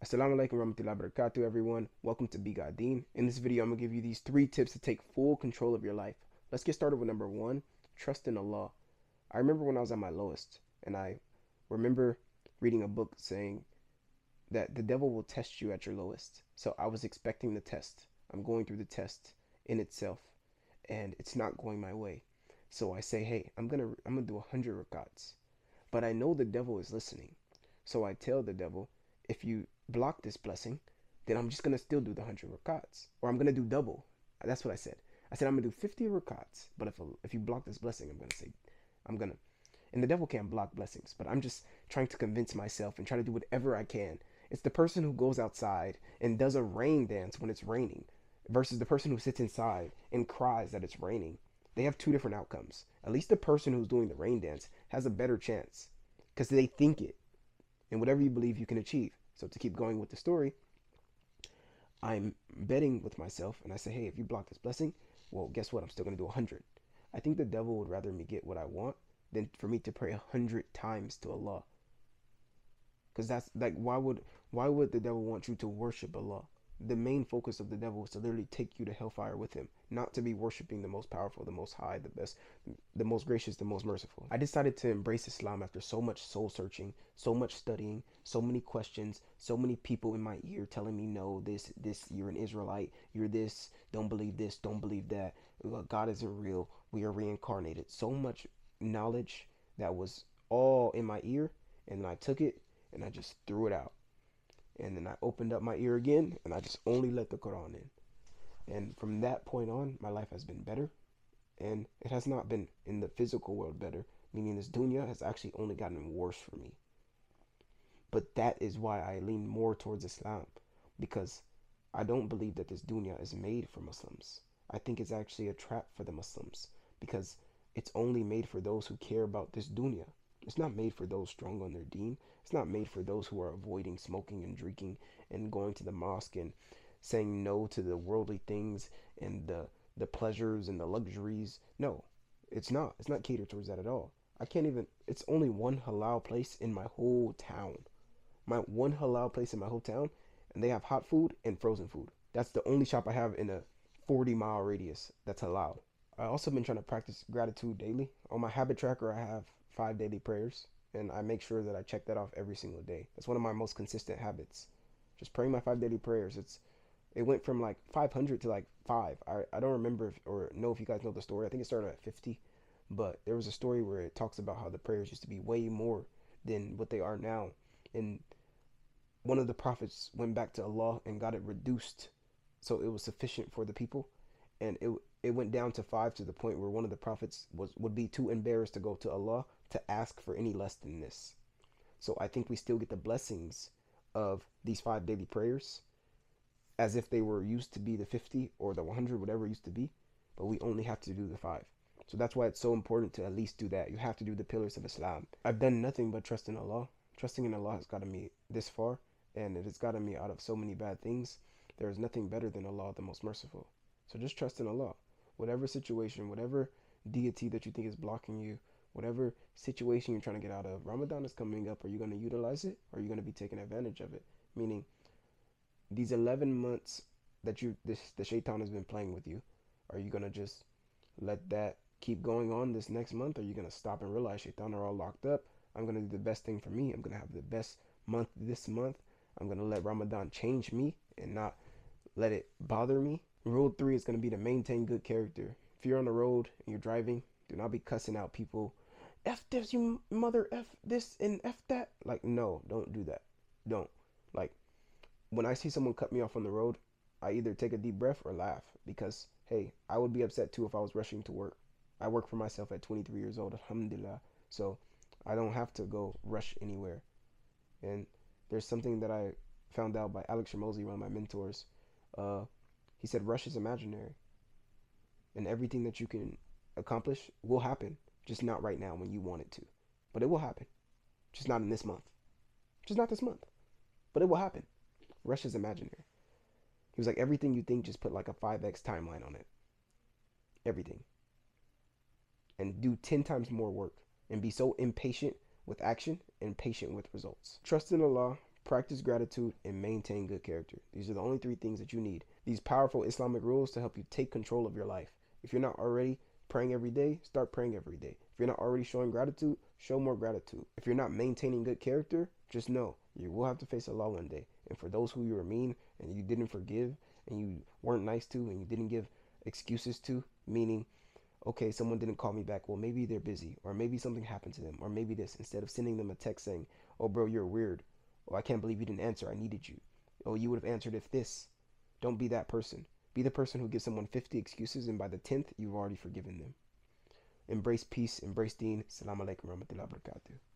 Assalamu alaikum warahmatullahi wabarakatuh, everyone. Welcome to Be Dean. In this video, I'm going to give you these 3 tips to take full control of your life. Let's get started with number 1, trust in Allah. I remember when I was at my lowest, and I remember reading a book saying that the devil will test you at your lowest. So I was expecting the test. I'm going through the test in itself, and it's not going my way. So I say, hey, I'm gonna do 100 rakats. But I know the devil is listening. So I tell the devil, if you block this blessing, then I'm just gonna still do the 100 rakats, or I'm gonna do double. That's what I said. I said I'm gonna do 50 rakats, but if you block this blessing, I'm gonna. And the devil can't block blessings, but I'm just trying to convince myself and try to do whatever I can. It's the person who goes outside and does a rain dance when it's raining versus the person who sits inside and cries that it's raining. They have 2 different outcomes. At least the person who's doing the rain dance has a better chance because they think it, and whatever you believe you can achieve. So to keep going with the story, I'm betting with myself and I say, hey, if you block this blessing, well, guess what? I'm still going to do 100. I think the devil would rather me get what I want than for me to pray 100 times to Allah. Because that's like, why would the devil want you to worship Allah? The main focus of the devil is to literally take you to hellfire with him, not to be worshiping the most powerful, the most high, the best, the most gracious, the most merciful. I decided to embrace Islam after so much soul searching, so much studying, so many questions, so many people in my ear telling me, no, this, you're an Israelite, you're this, don't believe that, God isn't real, we are reincarnated. So much knowledge that was all in my ear, and then I took it and I just threw it out. And then I opened up my ear again and I just only let the Quran in. And from that point on, my life has been better. And it has not been in the physical world better, meaning this dunya has actually only gotten worse for me. But that is why I lean more towards Islam, because I don't believe that this dunya is made for Muslims. I think it's actually a trap for the Muslims, because it's only made for those who care about this dunya. It's not made for those strong on their deen. It's not made for those who are avoiding smoking and drinking and going to the mosque and saying no to the worldly things and the pleasures and the luxuries. No, it's not. It's not catered towards that at all. I can't even. It's only one halal place in my whole town. My one halal place in my whole town, and they have hot food and frozen food. That's the only shop I have in a 40-mile radius that's halal. I also been trying to practice gratitude daily. On my habit tracker, I have 5 daily prayers, and I make sure that I check that off every single day. That's one of my most consistent habits. Just praying my 5 daily prayers. It went from like 500 to like 5. I don't remember or know if you guys know the story. I think it started at 50, but there was a story where it talks about how the prayers used to be way more than what they are now. And one of the prophets went back to Allah and got it reduced so it was sufficient for the people, and it went down to 5 to the point where one of the prophets would be too embarrassed to go to Allah to ask for any less than this. So I think we still get the blessings of these 5 daily prayers as if they were used to be the 50 or the 100, whatever it used to be, but we only have to do the 5. So that's why it's so important to at least do that. You have to do the pillars of Islam. I've done nothing but trust in Allah. Trusting in Allah has gotten me this far, and it has gotten me out of so many bad things. There is nothing better than Allah, the most merciful. So just trust in Allah. Whatever situation, whatever deity that you think is blocking you, whatever situation you're trying to get out of, Ramadan is coming up. Are you going to utilize it, or are you going to be taking advantage of it? Meaning, these 11 months that the shaitan has been playing with you, are you going to just let that keep going on this next month? Or are you going to stop and realize shaitan are all locked up? I'm going to do the best thing for me. I'm going to have the best month this month. I'm going to let Ramadan change me and not let it bother me. Rule 3 is going to be to maintain good character. If you're on the road and you're driving, do not be cussing out people. F this, you mother, F this and F that. Like, no, don't do that. Don't. Like, when I see someone cut me off on the road, I either take a deep breath or laugh, because, hey, I would be upset too if I was rushing to work. I work for myself at 23 years old, alhamdulillah. So I don't have to go rush anywhere. And there's something that I found out by Alex Ramosi, one of my mentors. He said, rush is imaginary. And everything that you can accomplish will happen, just not right now when you want it to. But it will happen. Just not in this month. Just not this month. But it will happen. Rush is imaginary. He was like, everything you think, just put like a 5x timeline on it. Everything. And do 10 times more work. And be so impatient with action and patient with results. Trust in Allah, Practice gratitude and maintain good character. These are the only three things that you need. These powerful Islamic rules to help you take control of your life. If you're not already praying every day, start praying every day. If you're not already showing gratitude, show more gratitude. If you're not maintaining good character, just know you will have to face Allah one day. And for those who you were mean and you didn't forgive and you weren't nice to and you didn't give excuses to, meaning, okay, someone didn't call me back. Well, maybe they're busy, or maybe something happened to them, or maybe this. Instead of sending them a text saying, oh, bro, you're weird. Oh, I can't believe you didn't answer. I needed you. Oh, you would have answered if this. Don't be that person. Be the person who gives someone 50 excuses, and by the 10th, you've already forgiven them. Embrace peace, embrace deen. Assalamu alaikum warahmatullahi wabarakatuh.